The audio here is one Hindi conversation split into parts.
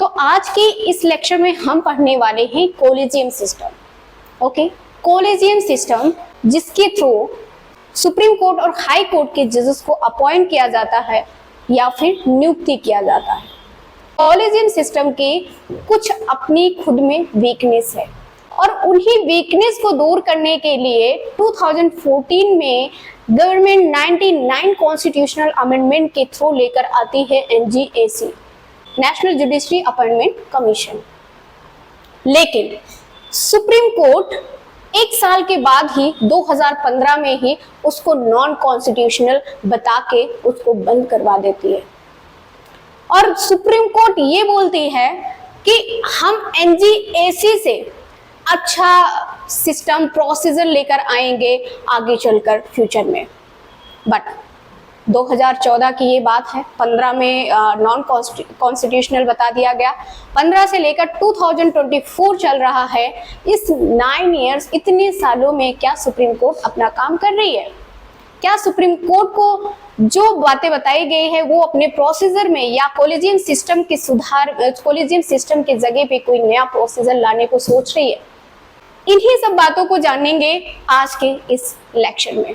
तो आज के इस लेक्चर में हम पढ़ने वाले हैं collegium system. Okay, collegium system जिसके थ्रू सुप्रीम कोर्ट और हाई कोर्ट के जजेस को अपॉइंट किया जाता है या फिर नियुक्ति किया जाता है। कॉलेजियम सिस्टम के कुछ अपनी खुद में वीकनेस है और उन्हीं वीकनेस को दूर करने के लिए 2014 में गवर्नमेंट 99 कॉन्स्टिट्यूशनल अमेंडमेंट के थ्रू लेकर आती है NGAC, national judiciary appointment commission. लेकिन सुप्रीम कोर्ट एक साल के बाद ही 2015 में ही उसको नॉन कॉन्स्टिट्यूशनल बता के उसको बंद करवा देती है और सुप्रीम कोर्ट ये बोलती है कि हम NGAC से अच्छा सिस्टम प्रोसीजर लेकर आएंगे आगे चलकर फ्यूचर में। बट 2014 की ये बात है, 15 में नॉन कॉन्स्टिट्यूशनल बता दिया गया, 15 से लेकर 2024 चल रहा है। इस 9 इयर्स, इतने सालों में क्या सुप्रीम कोर्ट अपना काम कर रही है? क्या सुप्रीम कोर्ट को जो बातें बताई गई है वो अपने प्रोसीजर में या कॉलेजियम सिस्टम के सुधार, कॉलेजियम सिस्टम के जगह पे कोई नया प्रोसीजर लाने को सोच रही है? इन्हीं सब बातों को जानेंगे आज के इस लेक्चर में।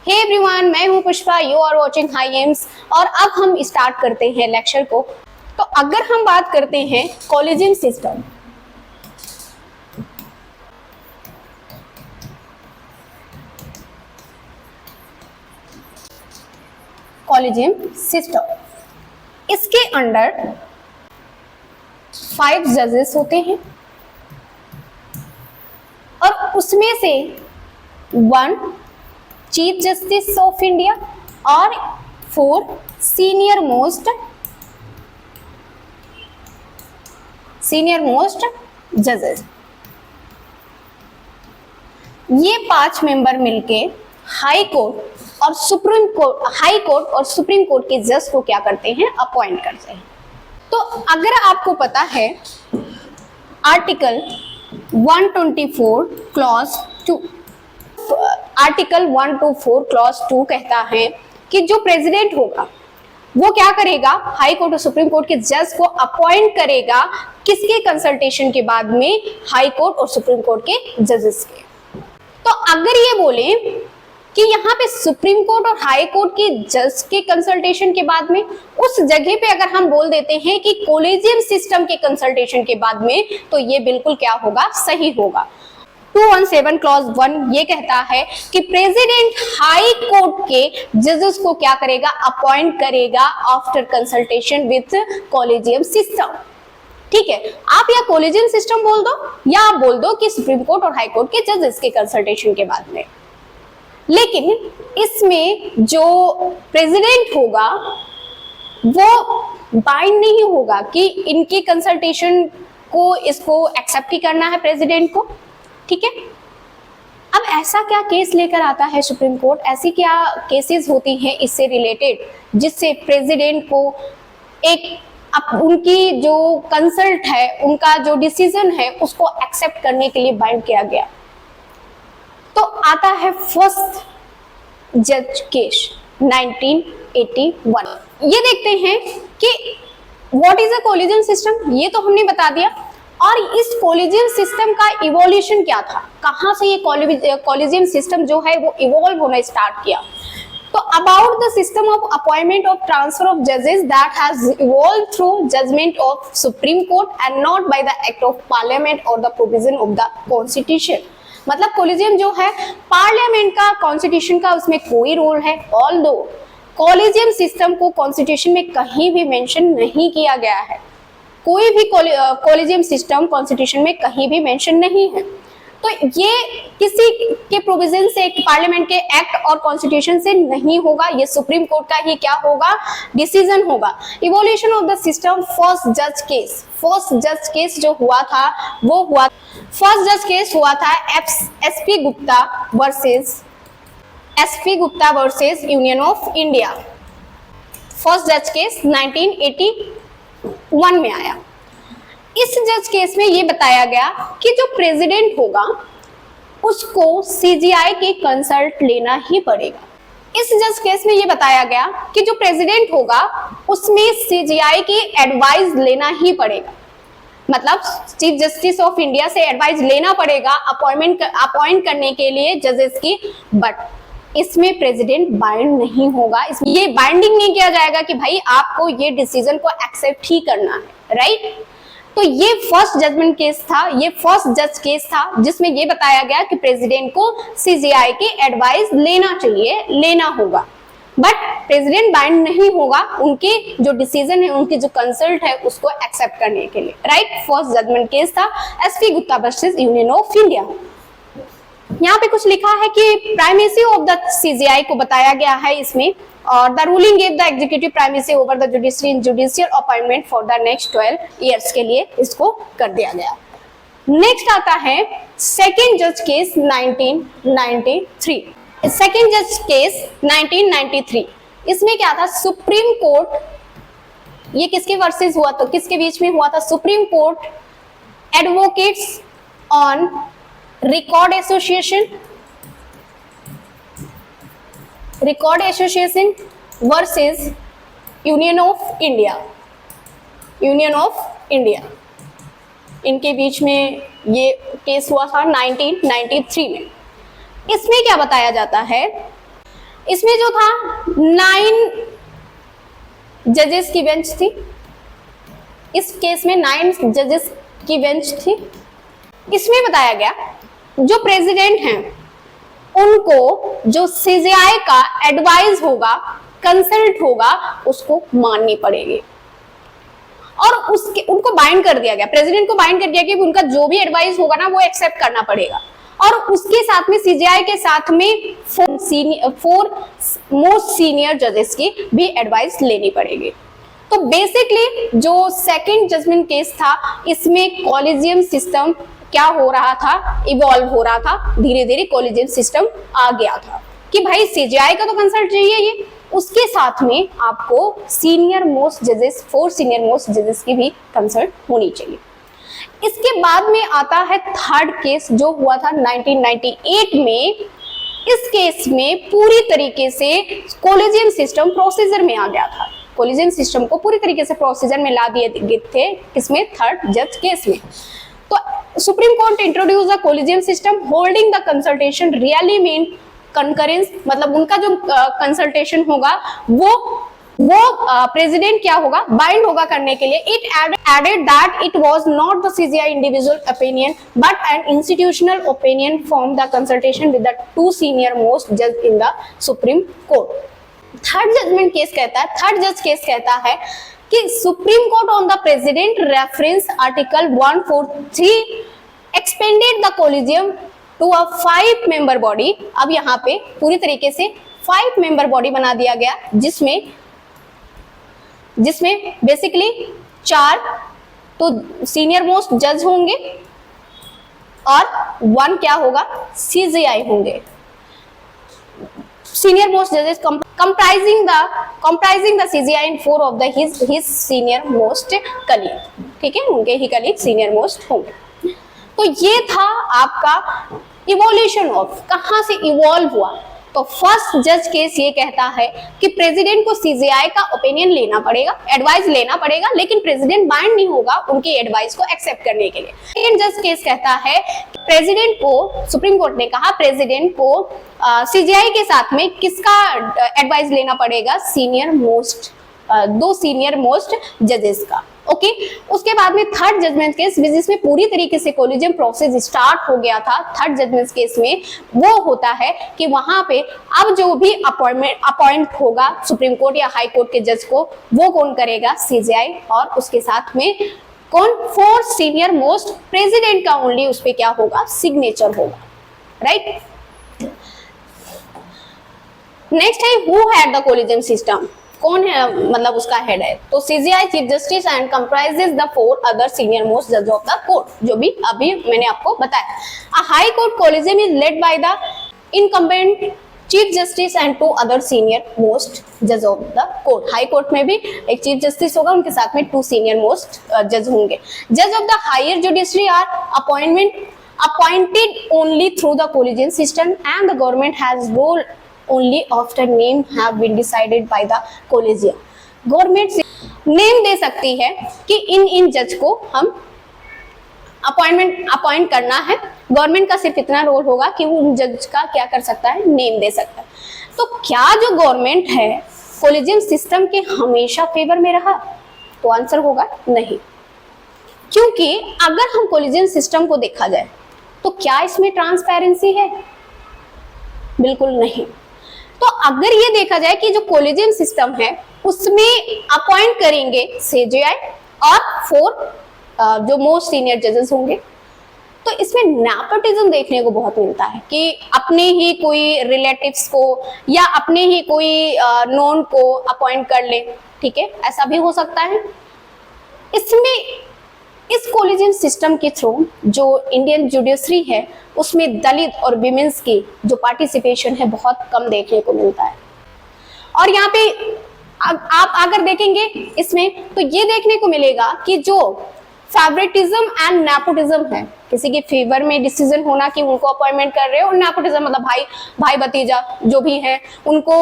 हे एवरीवन, मैं हूं Pushpa, you are watching high aims और अब हम स्टार्ट करते हैं लेक्चर को। तो अगर हम बात करते हैं कॉलेजियम सिस्टम, कॉलेजियम सिस्टम, इसके अंडर 5 जजेस होते हैं और उसमें से 1 चीफ जस्टिस ऑफ इंडिया और 4 सीनियर मोस्ट जजेस। ये 5 मेंबर मिलके हाई कोर्ट और सुप्रीम कोर्ट के जज को क्या करते हैं? अपॉइंट करते हैं। तो अगर आपको पता है आर्टिकल 124 क्लॉज 2, आर्टिकल 124 क्लॉज 2 कहता है कि जो प्रेसिडेंट होगा वो क्या करेगा? हाई कोर्ट और सुप्रीम कोर्ट के जज को अपॉइंट करेगा। किसके कंसल्टेशन के बाद में? हाई कोर्ट और सुप्रीम कोर्ट के जजेस के। तो अगर ये बोले कि यहाँ पे सुप्रीम कोर्ट और हाई कोर्ट के जज के कंसल्टेशन के बाद में, उस जगह पे अगर हम बोल देते हैं कि कॉलेजियम सिस्टम के कंसल्टेशन के बाद में, तो ये बिल्कुल क्या होगा? सही होगा। 217 क्लॉज 1 ये कहता है कि प्रेसिडेंट हाई कोर्ट के जजेस को क्या करेगा? अपॉइंट करेगा after consultation with collegium system. ठीक है, आप या कॉलेजियम सिस्टम बोल दो या आप बोल दो कि सुप्रीम कोर्ट और हाई कोर्ट के जजेस के कंसल्टेशन के बाद में। लेकिन इसमें जो प्रेसिडेंट होगा वो बाइंड नहीं होगा कि इनके कंसल्टेशन को इसको एक्सेप्ट ही करना है प्रेसिडेंट को। ठीक है, अब ऐसा क्या केस लेकर आता है सुप्रीम कोर्ट? ऐसी क्या केसेस होती हैं इससे रिलेटेड जिससे प्रेसिडेंट को उनकी जो कंसल्ट है, उनका जो डिसीजन है, उसको एक्सेप्ट करने के लिए बाइंड किया गया? तो आता है फर्स्ट जज केस 1981। ये देखते हैं कि what is a collegium system, ये तो हमने बता दिया। और इस कॉलेजियम सिस्टम का इवोल्यूशन क्या था? कहां से ये कॉलेजियम सिस्टम जो है वो इवॉल्व होना स्टार्ट किया? तो about the system of appointment of transfer of जजेस that has evolved through judgment of supreme court and not by the act of parliament और the provision of the constitution. मतलब कॉलेजियम जो है पार्लियामेंट का, कॉन्स्टिट्यूशन का उसमें कोई रोल है। ऑल्दो कॉलेजियम सिस्टम को कॉन्स्टिट्यूशन में कहीं भी मेंशन नहीं किया गया है, कोई भी कॉलेजियम सिस्टम कॉन्स्टिट्यूशन में कहीं भी मेंशन नहीं है। तो ये किसी के प्रोविजन से, पार्लियामेंट के एक्ट और कॉन्स्टिट्यूशन से नहीं होगा, ये सुप्रीम कोर्ट का ही क्या होगा? डिसीजन होगा। Evolution of the system, first जज केस जो हुआ था वो हुआ, फर्स्ट जज केस हुआ था SP Gupta versus union of India. First जज केस 1981 में आया। इस जज केस में ये बताया गया कि जो प्रेसिडेंट होगा उसको CGI के कंसल्ट लेना ही पड़ेगा। इस जज केस में ये बताया गया कि जो प्रेसिडेंट होगा उसमें सीजीआई की एडवाइस लेना ही पड़ेगा, मतलब चीफ जस्टिस ऑफ इंडिया से एडवाइस लेना पड़ेगा अपॉइंट करने के लिए जजेस की, बट इसमें प्रेसिडेंट बाइंड नहीं होगा। इसमें ये बाइंडिंग नहीं किया जाएगा कि भाई आपको ये डिसीजन को एक्सेप्ट ही करना है, राइट। तो ये फर्स्ट जजमेंट केस था, ये फर्स्ट जज केस था जिसमें ये बताया गया कि प्रेसिडेंट को सीजीआई की एडवाइस लेना चाहिए, लेना होगा, बट प्रेसिडेंट बाइंड नहीं होगा उनके जो डिसीजन है, उनकी जो कंसल्ट है उसको एक्सेप्ट करने के लिए, राइट। फर्स्ट जजमेंट केस था SP Gupta versus union of India. यहाँ पे कुछ लिखा है कि प्राइमेसी ऑफ द सीजीआई को बताया गया है इसमें, और the ruling give the executive primacy over the judiciary in judicial appointment for the next 12 years के लिए इसको कर दिया गया। नेक्स्ट आता है सेकेंड जज केस 1993। सेकेंड जज केस 1993, इसमें क्या था, सुप्रीम कोर्ट, ये किसके वर्सेस हुआ, तो किसके बीच में हुआ था, supreme court advocates on record association versus union of India, इनके बीच में ये केस हुआ था 1993 में। इसमें क्या बताया जाता है, इसमें जो था 9 जजेस की बेंच थी, इस केस में 9 जजेस की बेंच थी। इसमें बताया गया जो प्रेसिडेंट हैं उनको जो सीजीआई का एडवाइस होगा, कंसल्ट होगा, उसको माननी पड़ेगी, और उसके उनको बाइंड कर दिया गया, प्रेसिडेंट को बाइंड कर दिया कि उनका जो भी एडवाइस होगा ना वो एक्सेप्ट करना पड़ेगा, और उसके साथ में सीजीआई के साथ में 4 मोस्ट सीनियर जजेस की भी एडवाइस लेनी पड़ेगी। तो बेसिकली जो सेकंड जजमेंट केस था इसमें कॉलेजियम सिस्टम क्या हो रहा था, इवॉल्व हो रहा था, धीरे धीरे कॉलेजियम सिस्टम आ गया था कि भाई सीजीआई का तो कंसल्ट चाहिए ये, उसके साथ में आपको सीनियर मोस्ट जजेस, 4 सीनियर मोस्ट जजेस की भी कंसल्ट होनी चाहिए। इसके बाद में आता है थर्ड केस जो हुआ था 1998 में। इस केस में पूरी तरीके से कॉलेजियम सिस्टम प्रोसीजर में आ गया था, कॉलेजियम सिस्टम को पूरी तरीके से प्रोसीजर में ला दिए गए थे, किसमें, थर्ड जज केस में। तो supreme court introduce the collegium system holding the consultation really mean concurrence, मतलब उनका जो कंसल्टेशन होगा वो प्रेसिडेंट क्या होगा, बाइंड होगा करने के लिए। It added that it was not the CJI individual opinion but an institutional opinion from the consultation with the 2 senior most जज in the supreme court. Third judgment case कहता है, थर्ड जज केस कहता है कि supreme court on the president reference article 143 expanded the collegium to a 5 member body. अब यहाँ पे पूरी तरीके से 5 मेंबर बॉडी बना दिया गया जिसमें बेसिकली 4 तो सीनियर मोस्ट जज होंगे और 1 क्या होगा, सीजीआई होंगे, सीनियर मोस्ट जजेस comprising the CGI and 4 of the his senior most colleague, ठीक है, उनके ही कलीग सीनियर मोस्ट होंगे। तो ये था आपका इवोल्यूशन ऑफ, कहां से इवॉल्व हुआ। तो फर्स्ट जज केस ये कहता है कि प्रेसिडेंट को सीजीआई का ओपिनियन लेना पड़ेगा, एडवाइस लेना पड़ेगा, लेकिन प्रेसिडेंट बाइंड नहीं होगा उनकी एडवाइस को एक्सेप्ट करने के लिए। सेकंड जज केस कहता है कि प्रेसिडेंट को, सुप्रीम कोर्ट ने कहा प्रेसिडेंट को सीजीआई के साथ में किसका एडवाइस लेना पड़ेगा, सीनियर मोस्ट, 2 सीनियर मोस्ट जजेस का। ओके, उसके बाद में थर्ड जजमेंट केस जिसमें पूरी तरीके से कॉलेजियम प्रोसेस स्टार्ट हो गया था। थर्ड जजमेंट केस में वो होता है कि वहां पे अब जो भी अपॉइंट होगा सुप्रीम कोर्ट या हाई कोर्ट के जज को, वो कौन करेगा, सीजीआई, और उसके साथ में कौन, 4 सीनियर मोस्ट, प्रेसिडेंट का ओनली उस पे क्या होगा, सिग्नेचर होगा, राइट। नेक्स्ट है who had the collegium system, कौन है, मतलब उसका हेड है। तो CGI chief justice and comprises the 4 other senior most जज ऑफ द कोर्ट, जो भी अभी मैंने आपको बताया। A high court collegium is led by the incumbent chief justice and 2 other senior most जज of the court. High court में भी एक चीफ जस्टिस होगा, उनके साथ में 2 सीनियर मोस्ट जज होंगे। जज of the higher judiciary are appointed only through the collegium system and the government has only after name have been decided by the collegium. Government name दे सकती है कि इन जज को हम अपॉइंट करना है। गवर्नमेंट का सिर्फ इतना रोल होगा कि वो उन जज का क्या कर सकता है, नेम दे सकता है। तो क्या जो गवर्नमेंट है कॉलेजियम सिस्टम के हमेशा फेवर में रहा? तो आंसर होगा नहीं, क्योंकि अगर हम कॉलेजियम सिस्टम को देखा जाए तो क्या इसमें ट्रांसपेरेंसी है? बिल्कुल नहीं। तो अगर ये देखा जाए कि जो कॉलेजियम सिस्टम है उसमें अपॉइंट करेंगे सीजेआई और 4 जो मोस्ट सीनियर जजेस होंगे, तो इसमें नेपोटिज्म देखने को बहुत मिलता है कि अपने ही कोई रिलेटिव्स को या अपने ही कोई नॉन को अपॉइंट कर ले। ठीक है, ऐसा भी हो सकता है। इसमें इस कॉलेजियम सिस्टम के थ्रू जो इंडियन जुडिशरी है उसमें दलित और विमेंस की जो पार्टिसिपेशन है बहुत कम देखने को मिलता है। और यहाँ पे आप अगर देखेंगे इसमें तो ये देखने को मिलेगा कि जो फेवरेटिज्म एंड नेपोटिज्म है, किसी के फेवर में डिसीजन होना कि उनको अपॉइंटमेंट कर रहे हो, और नेपोटिज्म मतलब भाई भतीजा जो भी है उनको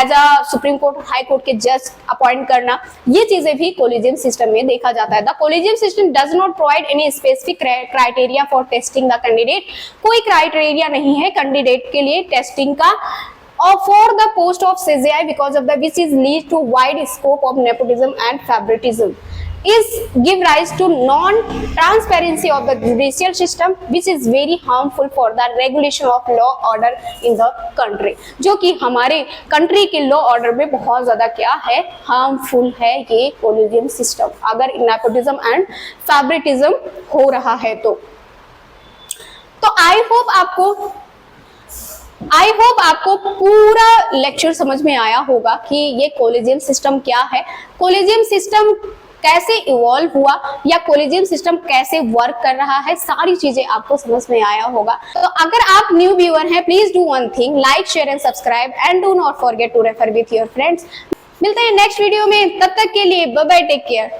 एज अ सुप्रीम कोर्ट और हाई कोर्ट के जज अपॉइंट करना, ये चीजें भी कॉलेजियम सिस्टम में देखा जाता है। The collegium system does not provide any specific criteria for testing the candidate. कोई क्राइटेरिया नहीं है कैंडिडेट के लिए टेस्टिंग का or for the post of CJI because of the which is leads to wide scope of nepotism and favoritism is give rise to non-transparency of the judicial system which is very harmful for the regulation of law order in the country। जो कि हमारे कंट्री के लॉ ऑर्डर में बहुत ज्यादा क्या है, हार्मफुल है ये कॉलेजियम सिस्टम अगर नेपोटिज्म एंड फेवरेटिज्म हो रहा है तो आई होप आपको पूरा लेक्चर समझ में आया होगा कि ये कॉलेजियम सिस्टम क्या है, कॉलेजियम सिस्टम कैसे इवॉल्व हुआ या कॉलेजियम सिस्टम कैसे वर्क कर रहा है, सारी चीजें आपको समझ में आया होगा। तो अगर आप न्यू व्यूअर हैं, please do one thing, like share and subscribe and do not forget to refer with your friends. मिलते हैं नेक्स्ट वीडियो में, तब तक के लिए बाय बाय, टेक केयर।